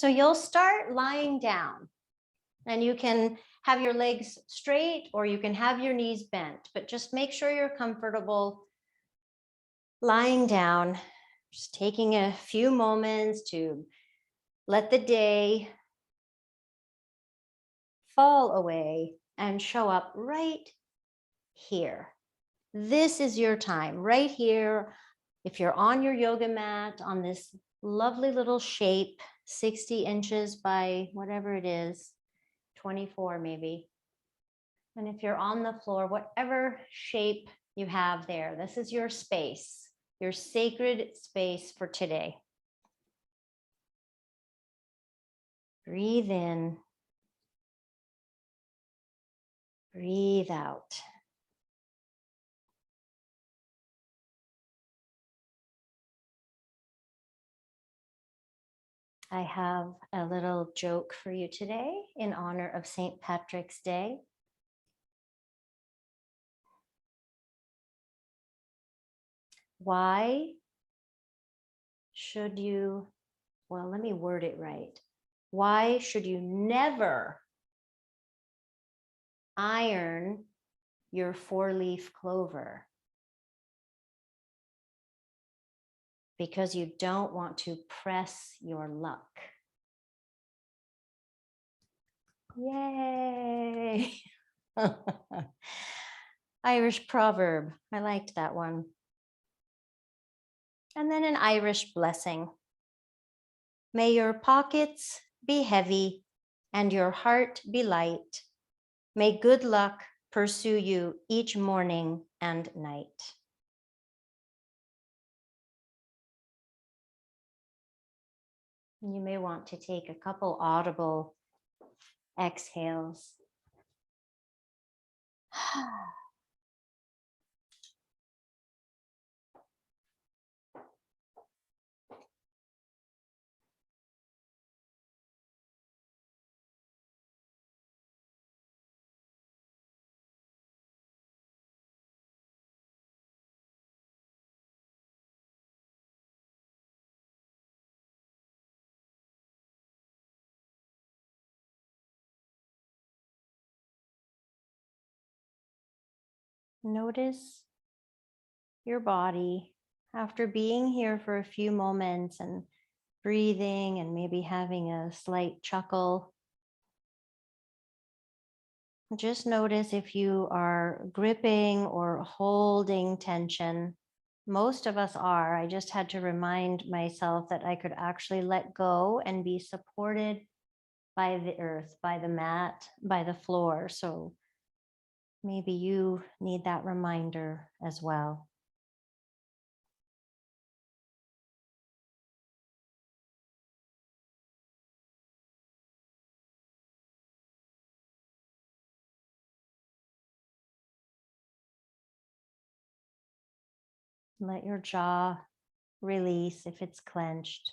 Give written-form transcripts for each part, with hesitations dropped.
So you'll start lying down, and you can have your legs straight or you can have your knees bent, but just make sure you're comfortable lying down, just taking a few moments to let the day fall away and show up right here. This is your time right here. If you're on your yoga mat on this lovely little shape, 60 inches by whatever it is, 24 maybe. And if you're on the floor, whatever shape you have there, this is your space, your sacred space for today. Breathe in. Breathe out. I have a little joke for you today in honor of St. Patrick's Day. Why should you, well, let me word it right. Why should you never iron your 4-leaf clover? Because you don't want to press your luck. Yay! Irish proverb. I liked that one. And then an Irish blessing. May your pockets be heavy and your heart be light. May good luck pursue you each morning and night. You may want to take a couple audible exhales. Notice your body after being here for a few moments and breathing and maybe having a slight chuckle. Just notice if you are gripping or holding tension. Most of us are. I just had to remind myself that I could actually let go and be supported by the earth, by the mat, by the floor. So maybe you need that reminder as well. Let your jaw release if it's clenched.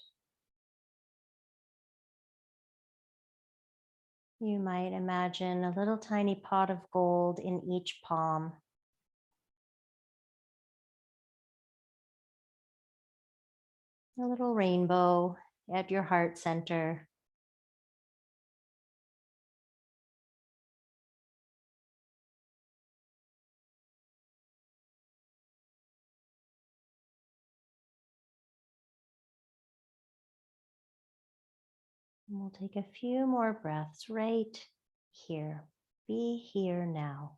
You might imagine a little tiny pot of gold in each palm. A little rainbow at your heart center. And we'll take a few more breaths right here. Be here now.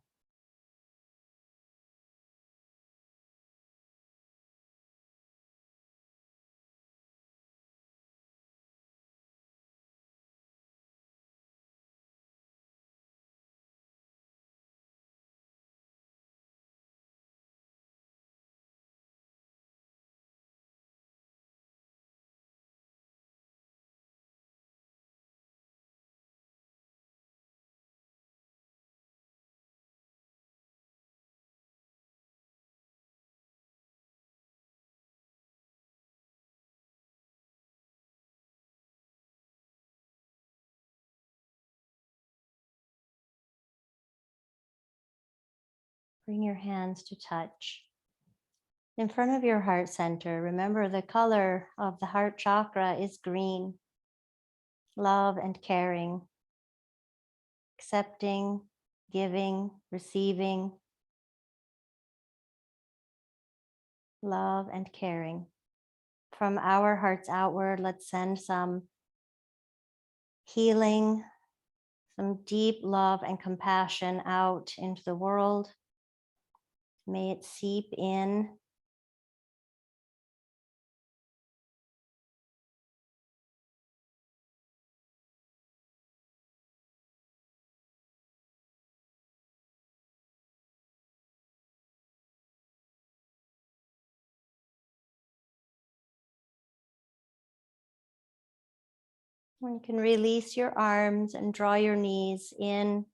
Bring your hands to touch. In front of your heart center, remember the color of the heart chakra is green. love and caring, accepting, giving, receiving, love and caring. From our hearts outward, let's send some healing, some deep love and compassion out into the world. May it seep in. You can release your arms and draw your knees in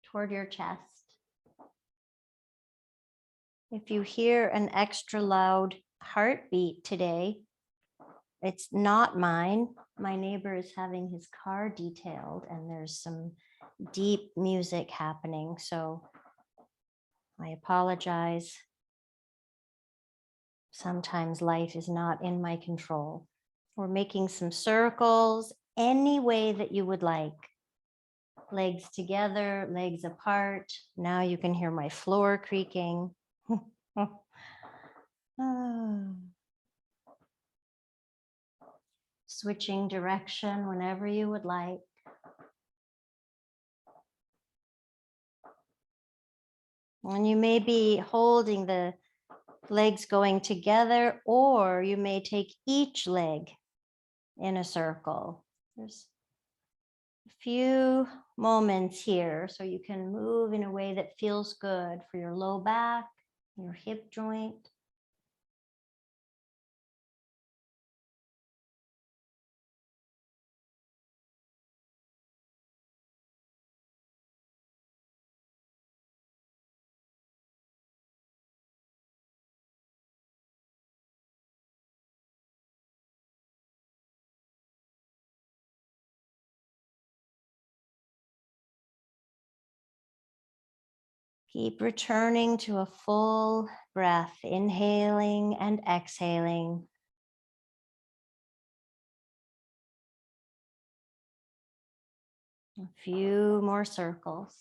toward your chest. If you hear an extra loud heartbeat today, it's not mine. My neighbor is having his car detailed and there's some deep music happening. So I apologize. Sometimes life is not in my control. We're making some circles any way that you would like. Legs together, legs apart. Now you can hear my floor creaking. Switching direction whenever you would like. And you may be holding the legs going together, or you may take each leg in a circle. There's a few moments here so you can move in a way that feels good for your low back, your hip joint. Keep returning to a full breath, inhaling and exhaling. A few more circles.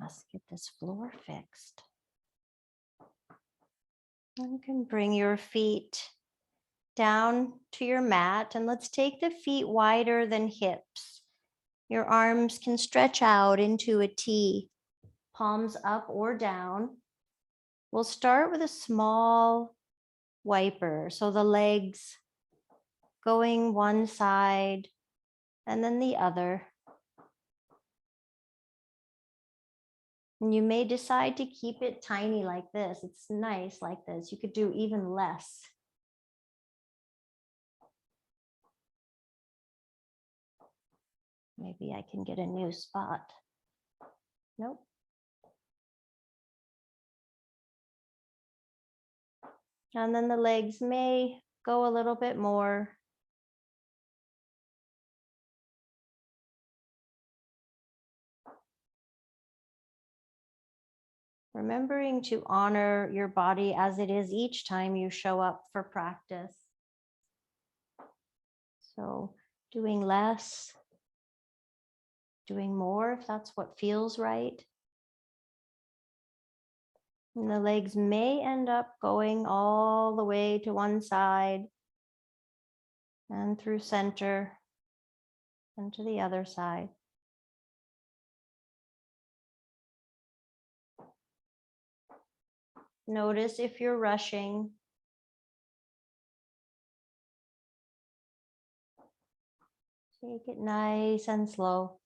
Let's get this floor fixed. And you can bring your feet down to your mat, and let's take the feet wider than hips. Your arms can stretch out into a T, palms up or down. We'll start with a small wiper, so the legs going one side and then the other. And you may decide to keep it tiny like this. It's nice like this. You could do even less. Maybe I can get a new spot. Nope. And then the legs may go a little bit more. Remembering to honor your body as it is each time you show up for practice. So doing less, doing more if that's what feels right. And the legs may end up going all the way to one side and through center and to the other side. Notice if you're rushing. Take it nice and slow.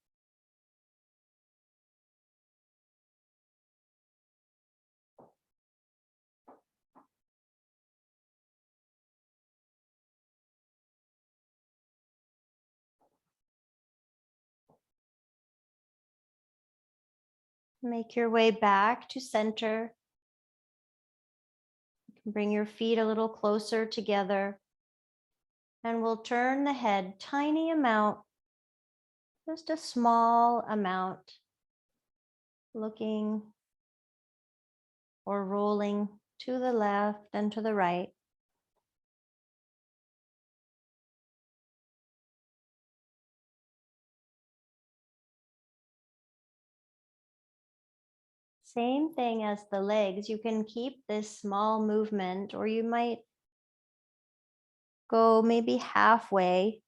Make your way back to center. You can bring your feet a little closer together. And we'll turn the head tiny amount, just a small amount, looking or rolling to the left and to the right. Same thing as the legs. You can keep this small movement, or you might go maybe halfway,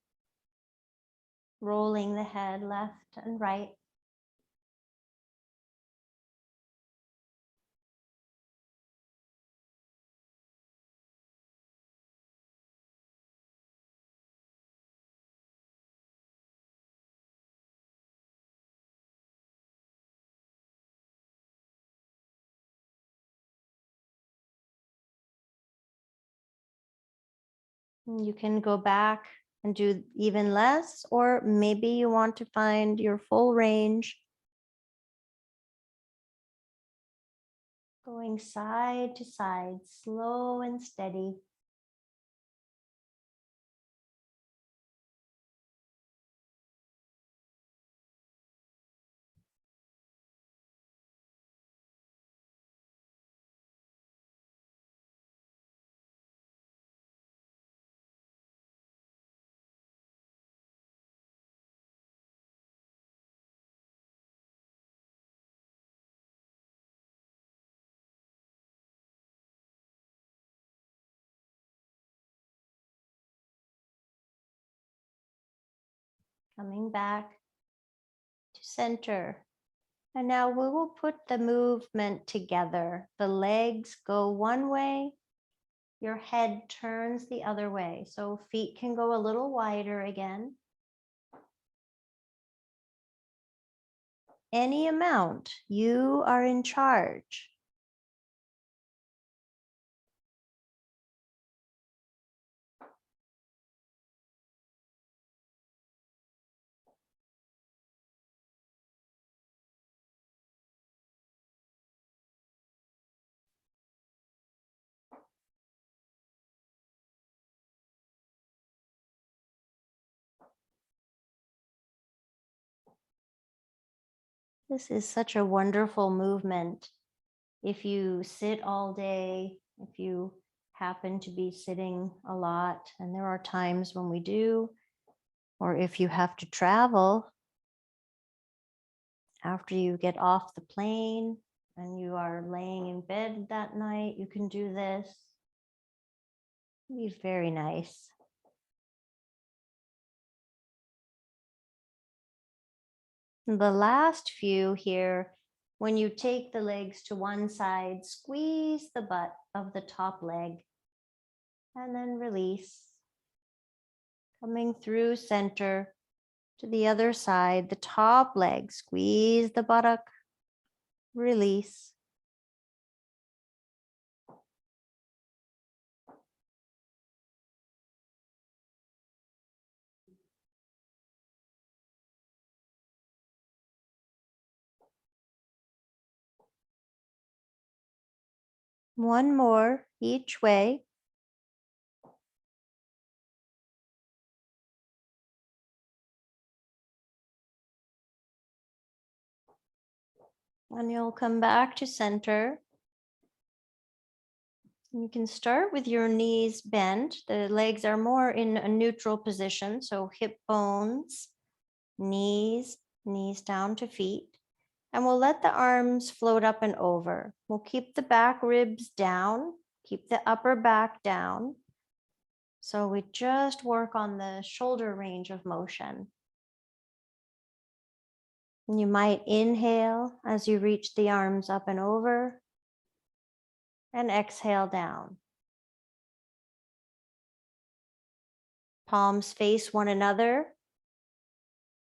rolling the head left and right. You can go back and do even less, or maybe you want to find your full range, going side to side, slow and steady. Coming back to center. And now we will put the movement together. The legs go one way, your head turns the other way. So feet can go a little wider again. Any amount, you are in charge. This is such a wonderful movement. If you sit all day, if you happen to be sitting a lot, and there are times when we do, or if you have to travel, after you get off the plane and you are laying in bed that night, you can do this. It'd be very nice. The last few here, when you take the legs to one side, squeeze the butt of the top leg and then release. Coming through center to the other side, the top leg, squeeze the buttock, release. One more each way. And you'll come back to center. You can start with your knees bent. The legs are more in a neutral position. So hip bones, knees down to feet. And we'll let the arms float up and over. We'll keep the back ribs down, keep the upper back down. So we just work on the shoulder range of motion. And you might inhale as you reach the arms up and over, and exhale down. Palms face one another,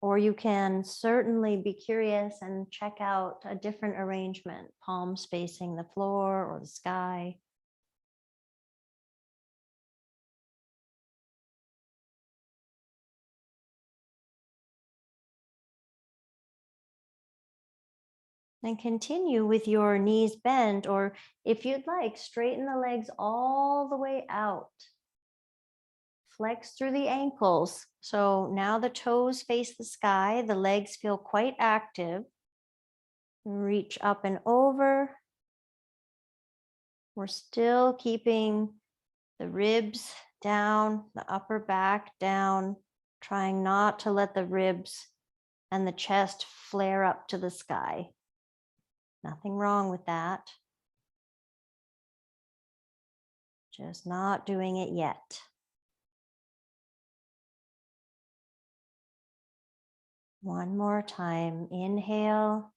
or you can certainly be curious and check out a different arrangement, palms facing the floor or the sky. And continue with your knees bent, or if you'd like, straighten the legs all the way out. Flex through the ankles. So now the toes face the sky, the legs feel quite active. Reach up and over, We're still keeping the ribs down, the upper back down, trying not to let the ribs and the chest flare up to the sky. Nothing wrong with that. Just not doing it yet. One more time. Inhale.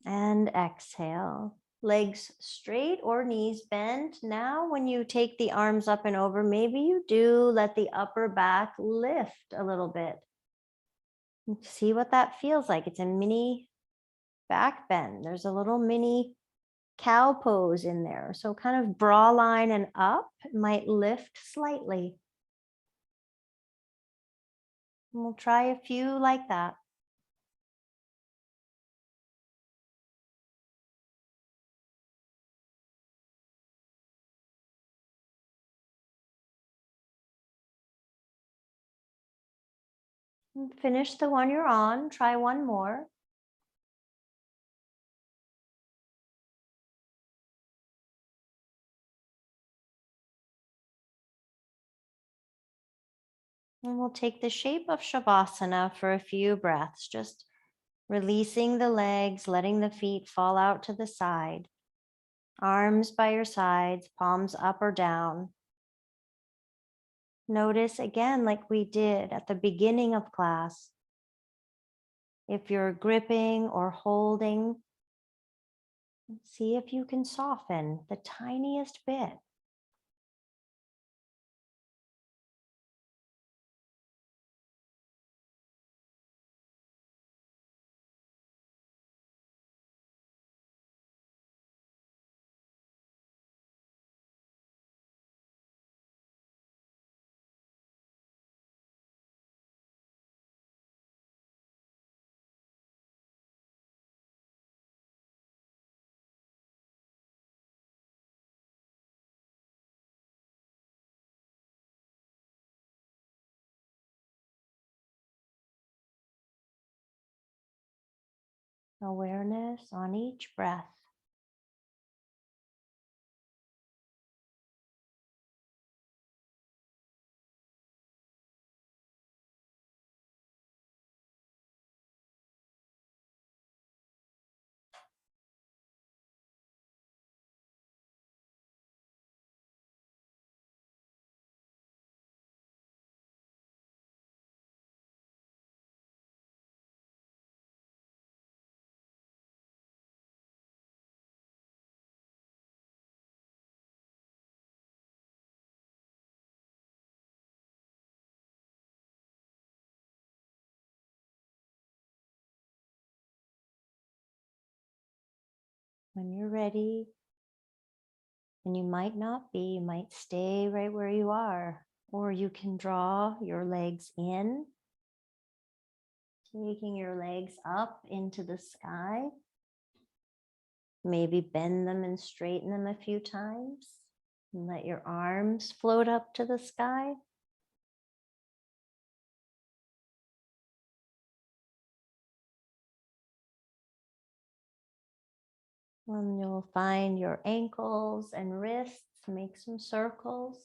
And exhale. Legs straight or knees bent. Now, when you take the arms up and over, maybe you do let the upper back lift a little bit. See what that feels like. It's a mini back bend. There's a little mini cow pose in there. So kind of bra line and up might lift slightly. And we'll try a few like that. And finish the one you're on. Try one more. And we'll take the shape of Shavasana for a few breaths, just releasing the legs, letting the feet fall out to the side. Arms by your sides, palms up or down. Notice again, like we did at the beginning of class, if you're gripping or holding, see if you can soften the tiniest bit. Awareness on each breath. When you're ready, and you might not be, you might stay right where you are, or you can draw your legs in, taking your legs up into the sky. Maybe bend them and straighten them a few times, and let your arms float up to the sky. And you'll find your ankles and wrists, make some circles.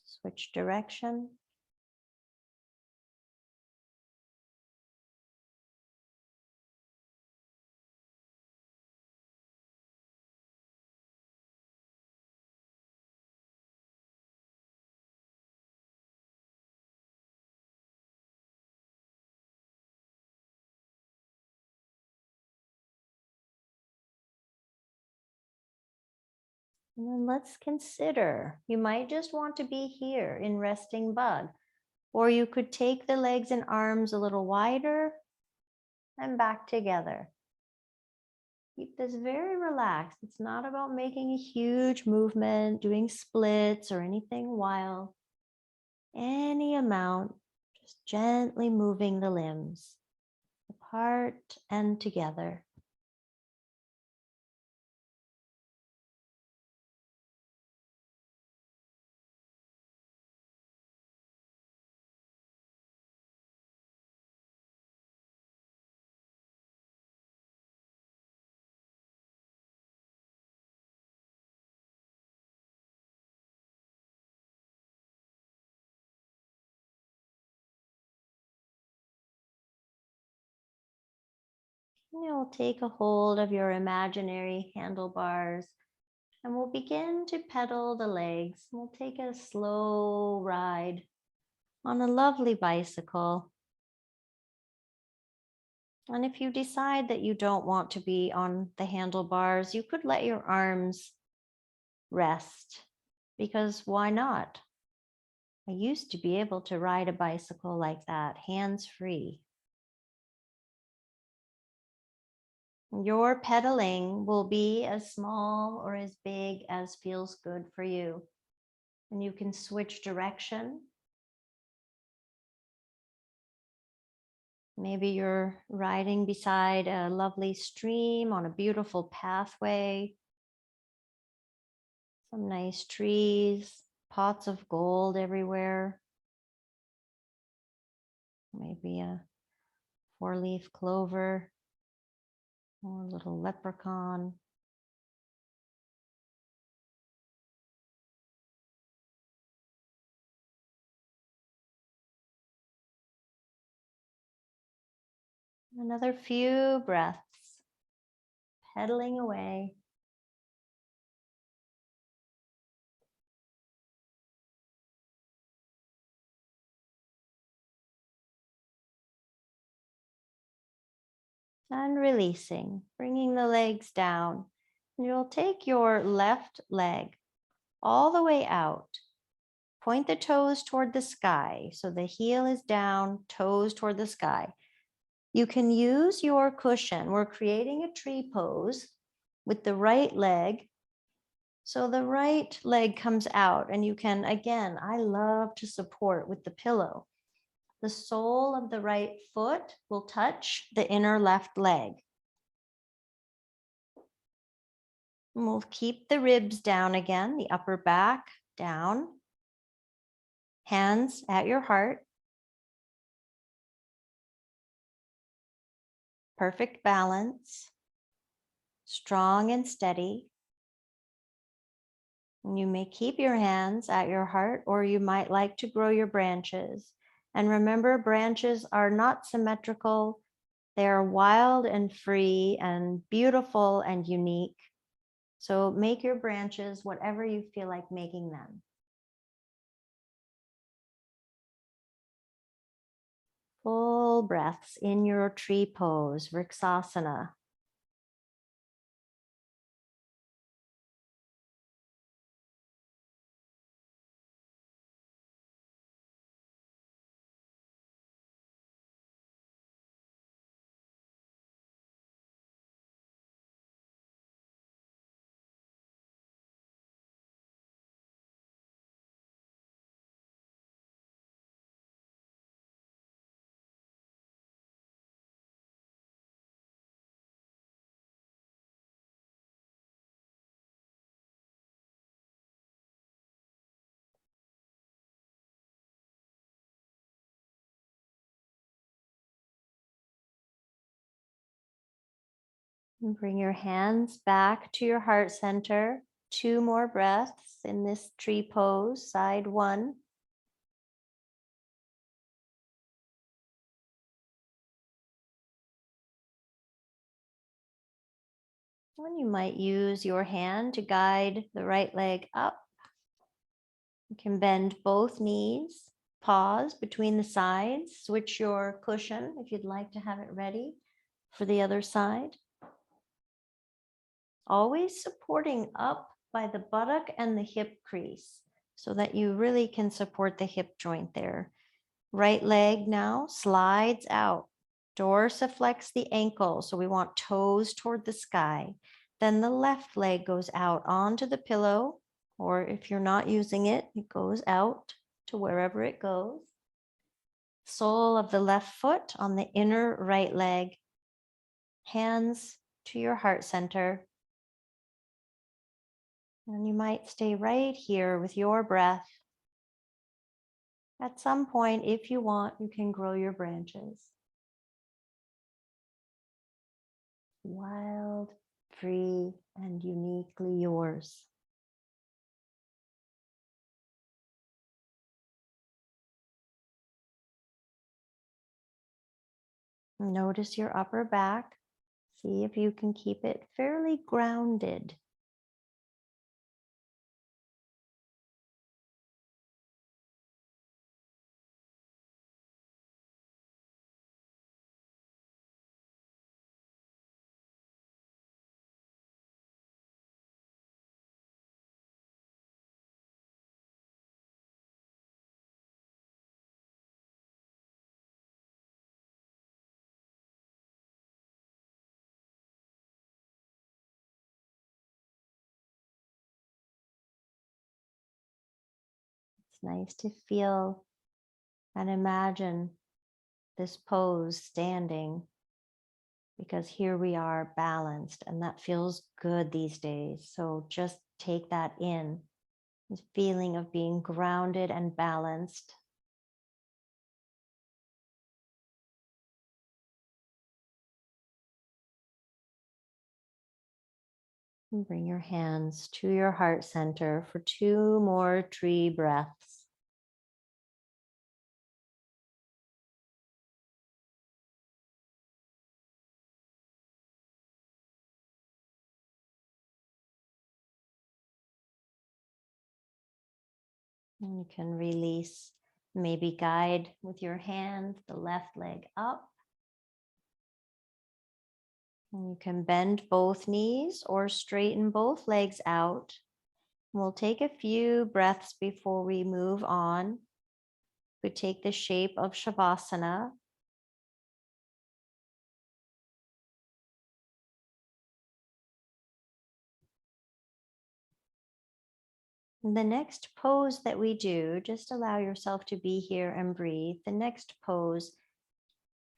Switch direction. And then let's consider, you might just want to be here in resting bug, or you could take the legs and arms a little wider and back together. Keep this very relaxed. It's not about making a huge movement, doing splits or anything wild. Any amount, just gently moving the limbs apart and together. You'll take a hold of your imaginary handlebars and we'll begin to pedal the legs. We'll take a slow ride on a lovely bicycle. And if you decide that you don't want to be on the handlebars, you could let your arms rest, because why not? I used to be able to ride a bicycle like that, hands-free. Your pedaling will be as small or as big as feels good for you. And you can switch direction. Maybe you're riding beside a lovely stream on a beautiful pathway, some nice trees, pots of gold everywhere. Maybe a four-leaf clover or a little leprechaun. Another few breaths, pedaling away. And releasing, bringing the legs down. And you'll take your left leg all the way out. Point the toes toward the sky. So the heel is down, toes toward the sky. You can use your cushion. We're creating a tree pose with the right leg. So the right leg comes out and you can, again, I love to support with the pillow. The sole of the right foot will touch the inner left leg. And we'll keep the ribs down again, the upper back down. Hands at your heart. Perfect balance. Strong and steady. And you may keep your hands at your heart, or you might like to grow your branches. And remember, branches are not symmetrical. They are wild and free and beautiful and unique. So make your branches whatever you feel like making them. Full breaths in your tree pose, Vriksasana. And bring your hands back to your heart center. 2 more breaths in this tree pose, side 1. And you might use your hand to guide the right leg up. You can bend both knees, pause between the sides, switch your cushion if you'd like to have it ready for the other side. Always supporting up by the buttock and the hip crease so that you really can support the hip joint there. Right leg now slides out. Dorsiflex the ankle. So we want toes toward the sky. Then the left leg goes out onto the pillow, or if you're not using it, it goes out to wherever it goes. Sole of the left foot on the inner right leg. Hands to your heart center. And you might stay right here with your breath. At some point, if you want, you can grow your branches. Wild, free, and uniquely yours. Notice your upper back. See if you can keep it fairly grounded. It's nice to feel and imagine this pose standing, because here we are balanced and that feels good these days. So just take that in, this feeling of being grounded and balanced. And bring your hands to your heart center for 2 more tree breaths. And you can release, maybe guide with your hand the left leg up. And you can bend both knees or straighten both legs out. We'll take a few breaths before we move on. We take the shape of Shavasana. And the next pose that we do, just allow yourself to be here and breathe. The next pose,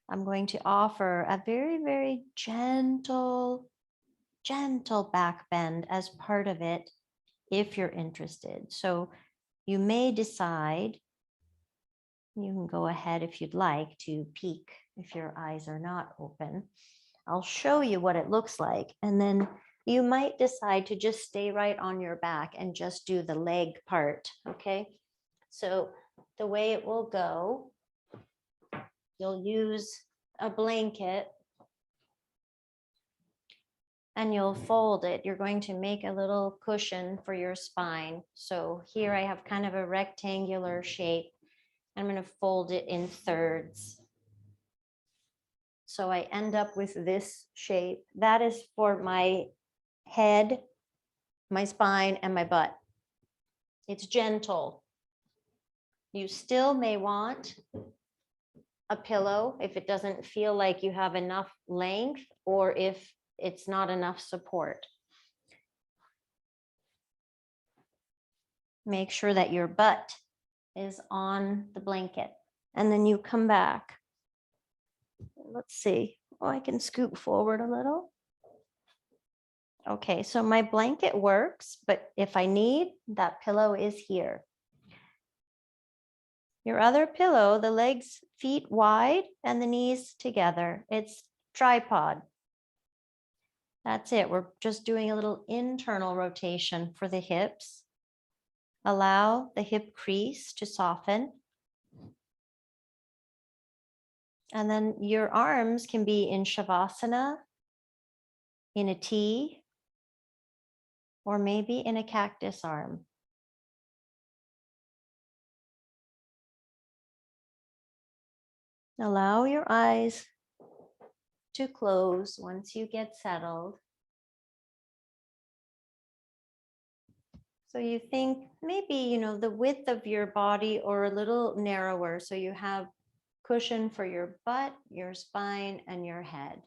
I'm going to offer a very, very gentle back bend as part of it, if you're interested. So you may decide, you can go ahead if you'd like to peek if your eyes are not open. I'll show you what it looks like. And then you might decide to just stay right on your back and just do the leg part, okay? So the way it will go, you'll use a blanket and you'll fold it. You're going to make a little cushion for your spine. So here I have kind of a rectangular shape. I'm going to fold it in thirds. So I end up with this shape. That is for my head, my spine, and my butt. It's gentle. You still may want a pillow if it doesn't feel like you have enough length or if it's not enough support. Make sure that your butt is on the blanket, and then you come back. Let's see. Oh, I can scoot forward a little. Okay, so my blanket works, but if I need, that pillow is here. Your other pillow, the legs, feet wide and the knees together. It's tripod. That's it. We're just doing a little internal rotation for the hips. Allow the hip crease to soften. And then your arms can be in Shavasana, in a T, or maybe in a cactus arm. Allow your eyes to close once you get settled. So you think maybe, the width of your body or a little narrower. So you have cushion for your butt, your spine, and your head.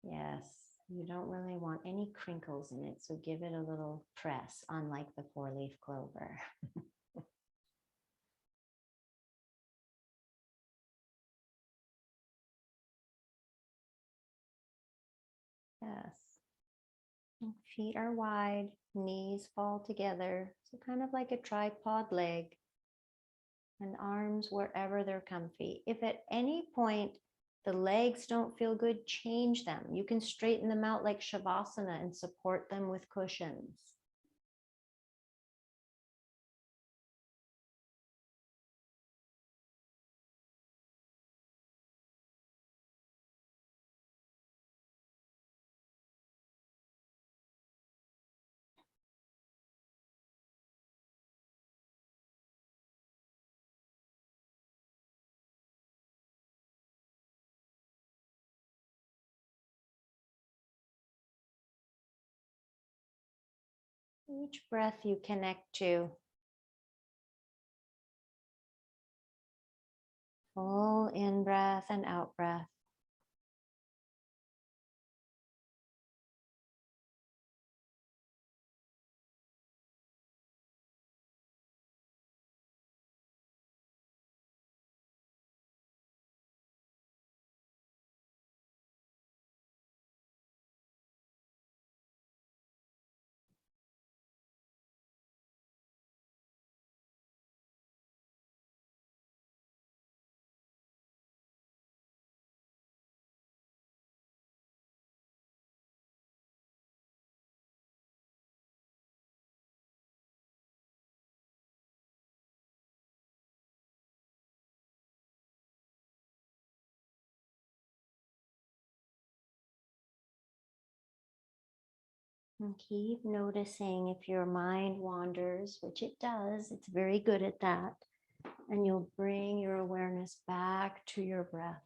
Yes, you don't really want any crinkles in it, so give it a little press, unlike the 4-leaf clover. Yes. Feet are wide, knees fall together, so kind of like a tripod leg, and arms wherever they're comfy. If at any point The legs don't feel good, change them. You can straighten them out like Shavasana and support them with cushions. Each breath you connect to. Full in breath and out breath. And keep noticing if your mind wanders, which it does, it's very good at that. And you'll bring your awareness back to your breath.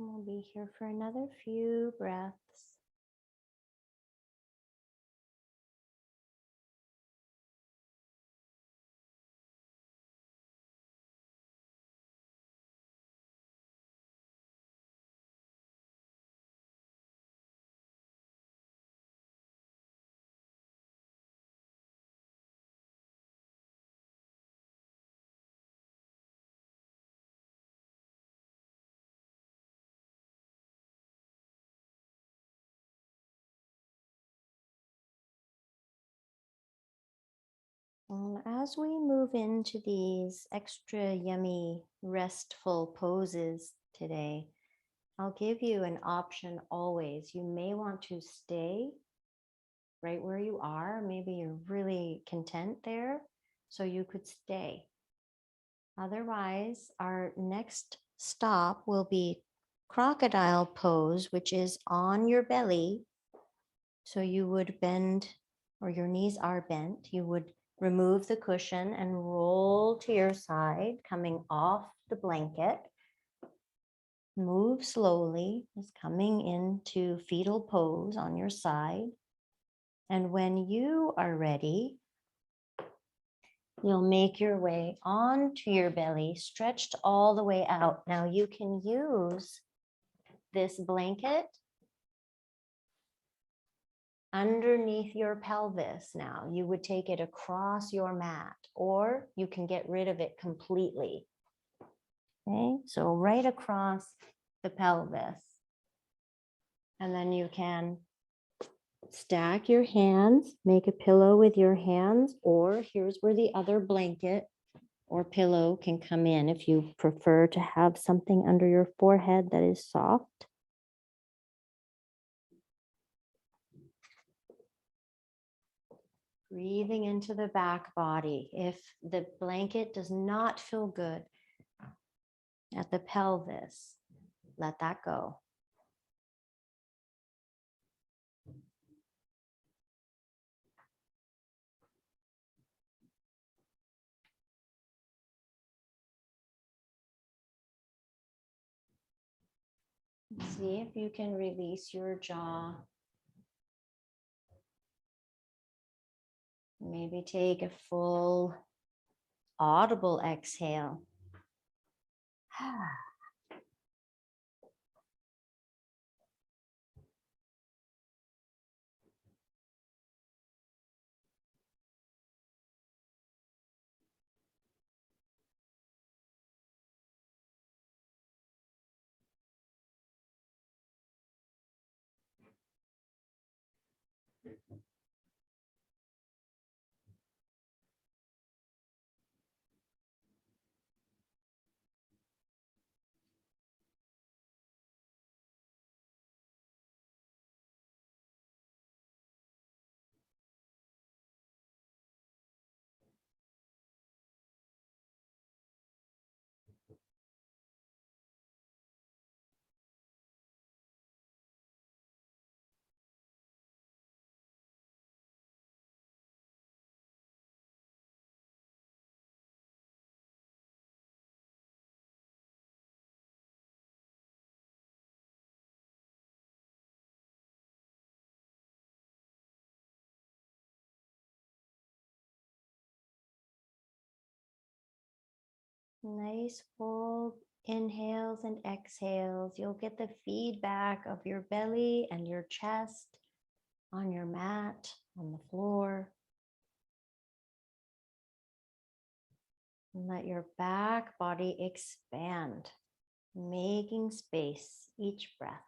We'll be here for another few breaths. And as we move into these extra yummy, restful poses today, I'll give you an option always. You may want to stay right where you are. Maybe you're really content there, so you could stay. Otherwise, our next stop will be crocodile pose, which is on your belly. So you would bend, or your knees are bent. You would remove the cushion and roll to your side, coming off the blanket. Move slowly, just coming into fetal pose on your side. And when you are ready, you'll make your way onto your belly, stretched all the way out. Now you can use this blanket underneath your pelvis. Now you would take it across your mat, or you can get rid of it completely. Okay, so right across the pelvis. And then you can Stack your hands, make a pillow with your hands, or here's where the other blanket or pillow can come in if you prefer to have something under your forehead that is soft. Breathing into the back body. If the blanket does not feel good at the pelvis, let that go. See if you can release your jaw. Maybe take a full audible exhale. Nice full inhales and exhales. You'll get the feedback of your belly and your chest on your mat, on the floor. And let your back body expand, making space each breath.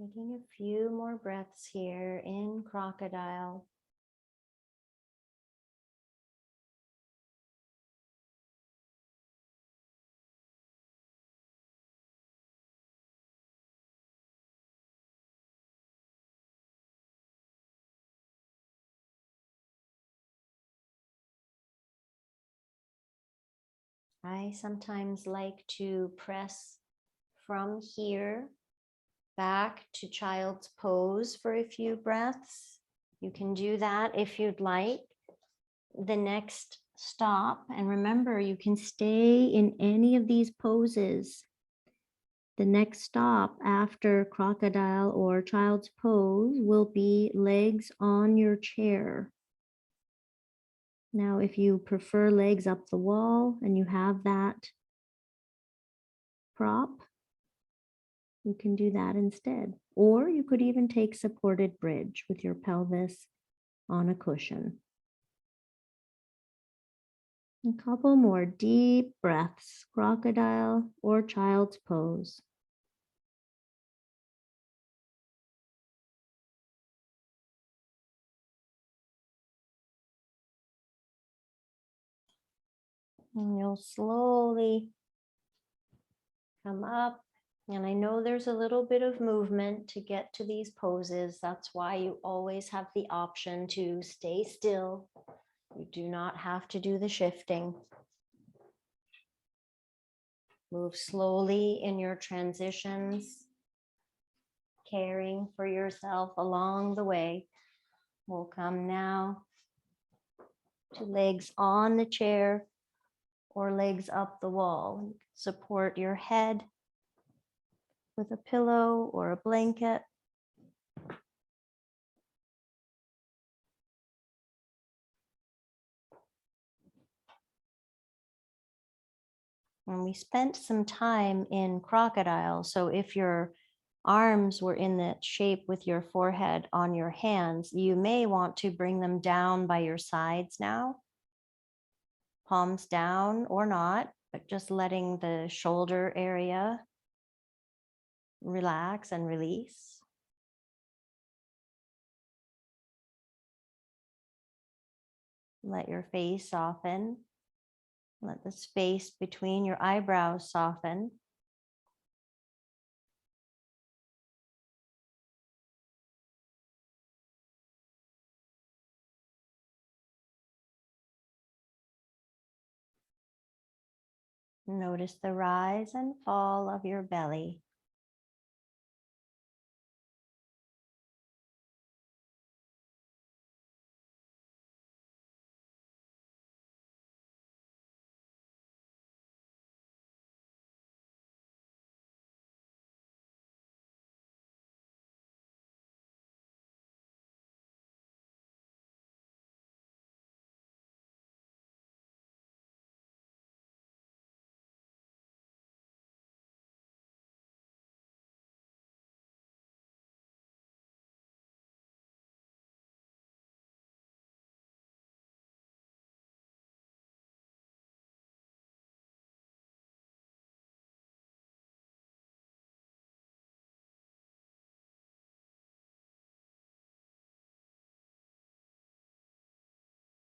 Taking a few more breaths here in crocodile. I sometimes like to press from here back to child's pose for a few breaths. You can do that if you'd like. The next stop, and remember, you can stay in any of these poses. The next stop after crocodile or child's pose will be legs on your chair. Now, if you prefer legs up the wall and you have that prop, you can do that instead. Or you could even take supported bridge with your pelvis on a cushion. A couple more deep breaths, crocodile or child's pose. And you'll slowly come up. And I know there's a little bit of movement to get to these poses. That's why you always have the option to stay still. You do not have to do the shifting. Move slowly in your transitions. caring for yourself along the way. We'll come now to legs on the chair or legs up the wall. Support your head with a pillow or a blanket. And we spent some time in crocodile. So if your arms were in that shape with your forehead on your hands, you may want to bring them down by your sides now. Palms down or not, but just letting the shoulder area relax and release. Let your face soften. Let the space between your eyebrows soften. Notice the rise and fall of your belly.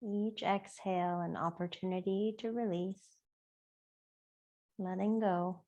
Each exhale, an opportunity to release, letting go.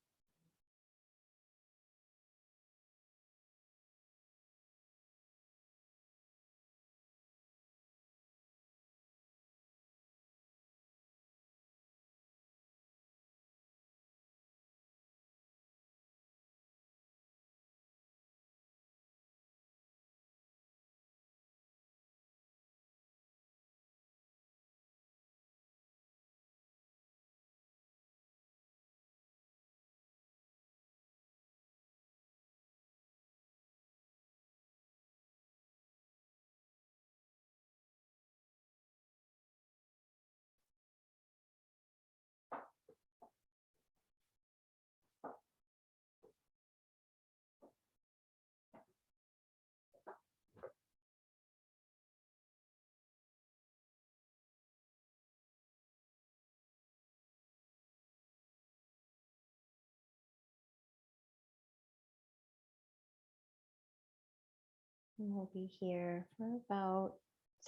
And we'll be here for about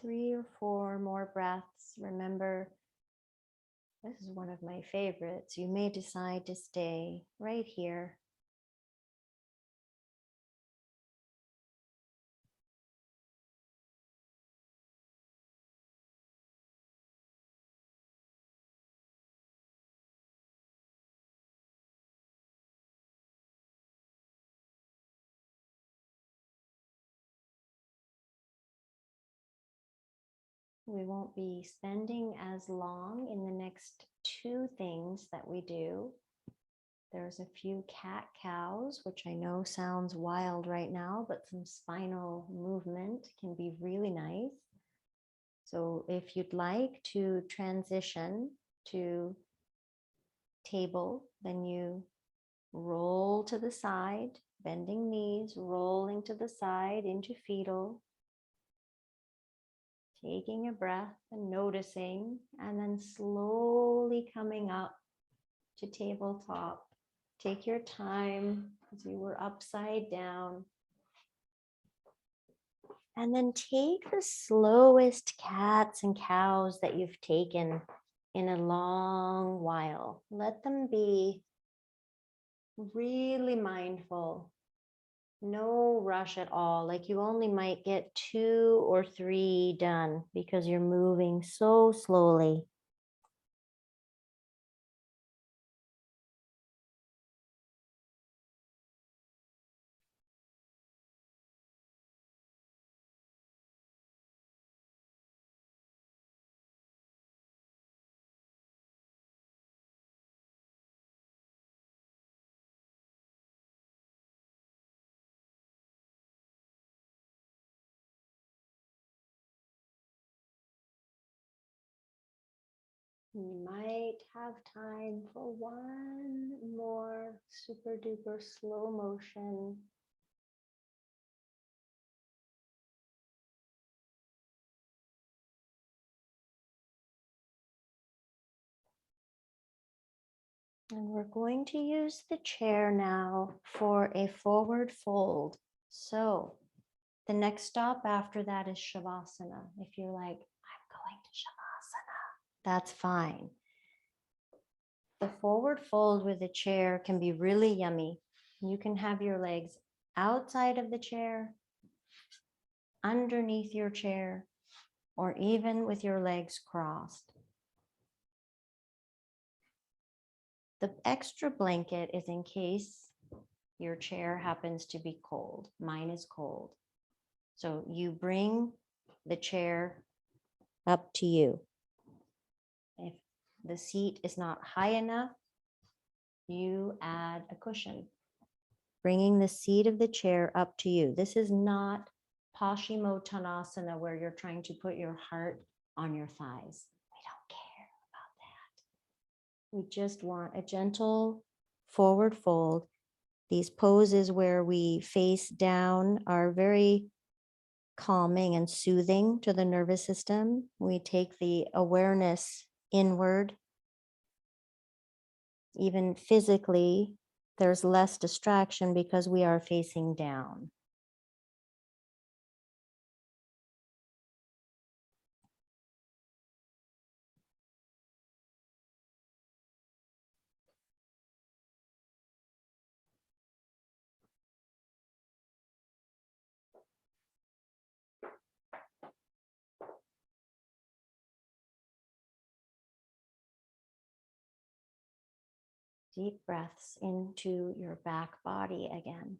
3 or 4 more breaths. Remember, this is one of my favorites. You may decide to stay right here. We won't be spending as long in the next 2 things that we do. There's a few cat-cows, which I know sounds wild right now, but some spinal movement can be really nice. So if you'd like to transition to table, then you roll to the side, bending knees, rolling to the side into fetal, taking a breath and noticing, and then slowly coming up to tabletop. Take your time because you were upside down. And then take the slowest cats and cows that you've taken in a long while. Let them be really mindful. No rush at all. Like you only might get 2 or 3 done because you're moving so slowly. You might have time for one more super duper slow motion. And we're going to use the chair now for a forward fold. So the next stop after that is Shavasana. If you're like, I'm going to Shavasana, that's fine. The forward fold with the chair can be really yummy. You can have your legs outside of the chair, underneath your chair, or even with your legs crossed. The extra blanket is in case your chair happens to be cold. Mine is cold. So you bring the chair up to you. If the seat is not high enough, you add a cushion, bringing the seat of the chair up to you. This is not Paschimottanasana where you're trying to put your heart on your thighs. We don't care about that. We just want a gentle forward fold. These poses where we face down are very calming and soothing to the nervous system. We take the awareness inward. Even physically, there's less distraction because we are facing down. Deep breaths into your back body again.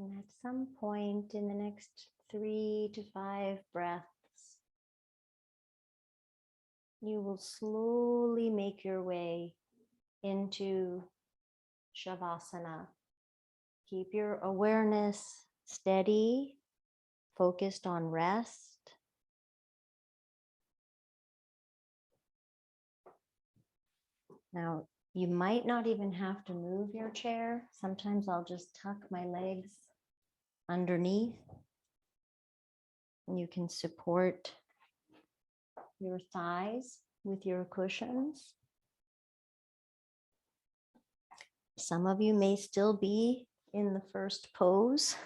And at some point in the next 3 to 5 breaths, you will slowly make your way into Shavasana. Keep your awareness steady, focused on rest. Now, you might not even have to move your chair. Sometimes I'll just tuck my legs underneath. And you can support your thighs with your cushions. Some of you may still be in the first pose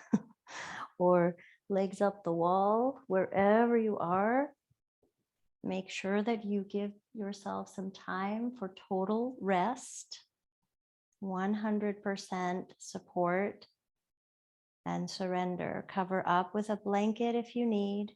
or legs up the wall, wherever you are. Make sure that you give yourself some time for total rest, 100% support and surrender. Cover up with a blanket if you need.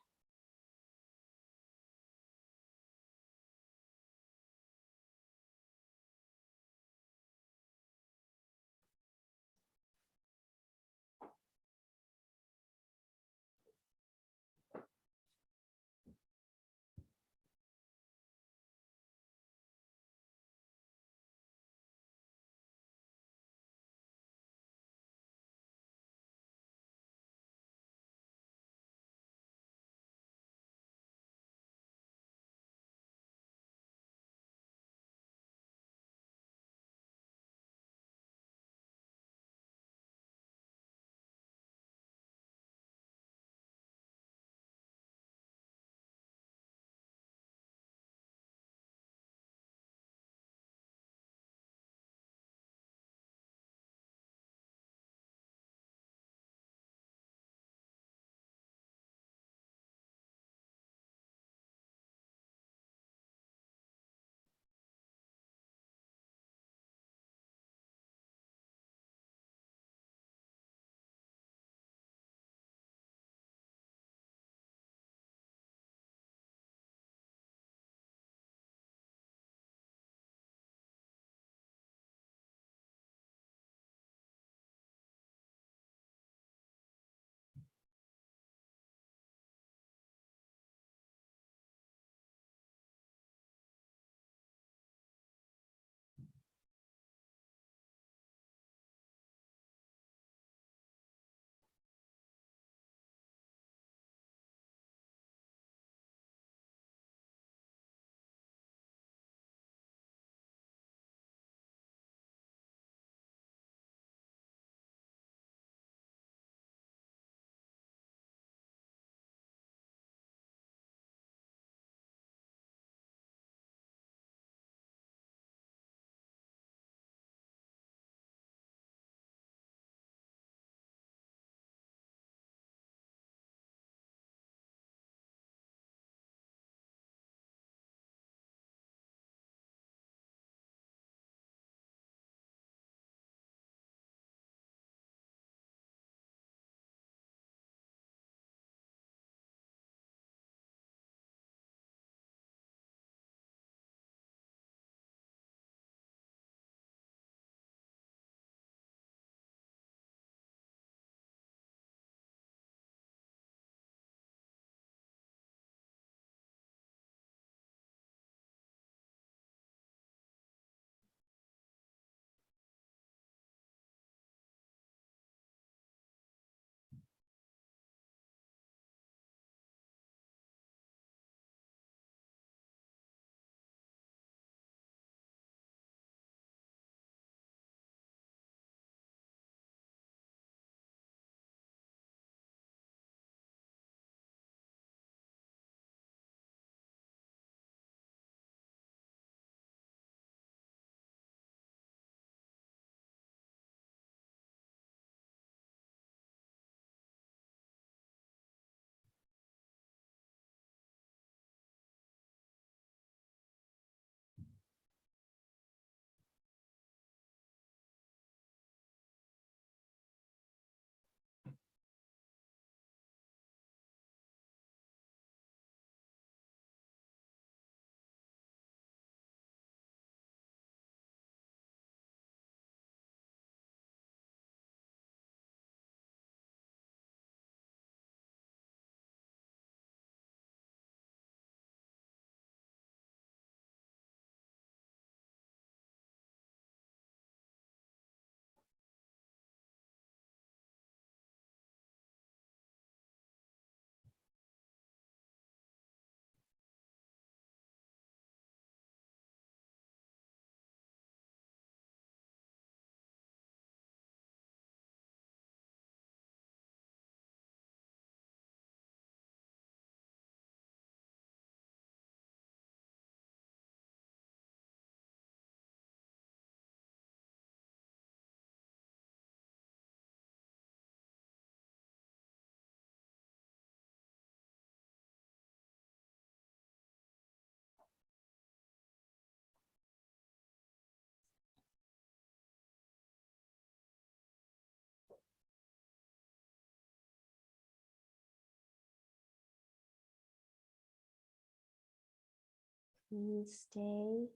Please stay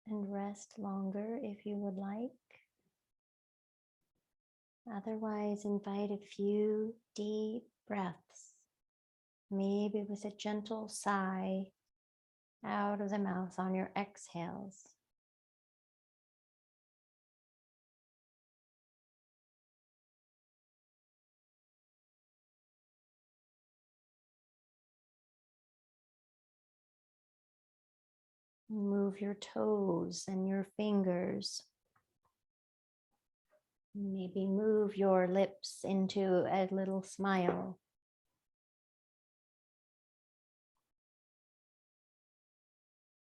and rest longer if you would like. Otherwise, invite a few deep breaths, maybe with a gentle sigh out of the mouth on your exhales. Move your toes and your fingers. Maybe move your lips into a little smile.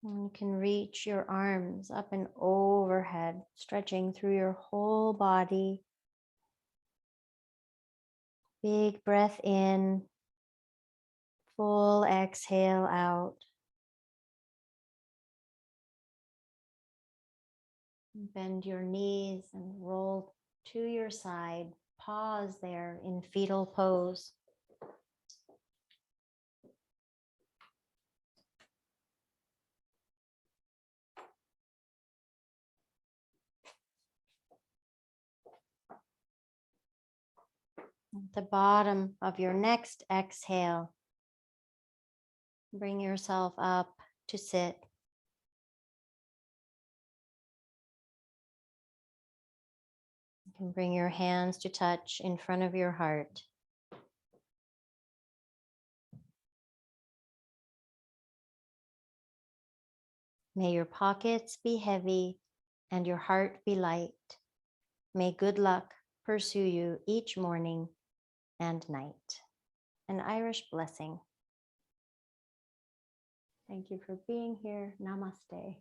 And you can reach your arms up and overhead, stretching through your whole body. Big breath in, full exhale out. Bend your knees and roll to your side. Pause there in fetal pose. At the bottom of your next exhale, bring yourself up to sit. You can bring your hands to touch in front of your heart. May your pockets be heavy and your heart be light. May good luck pursue you each morning and night. An Irish blessing. Thank you for being here. Namaste.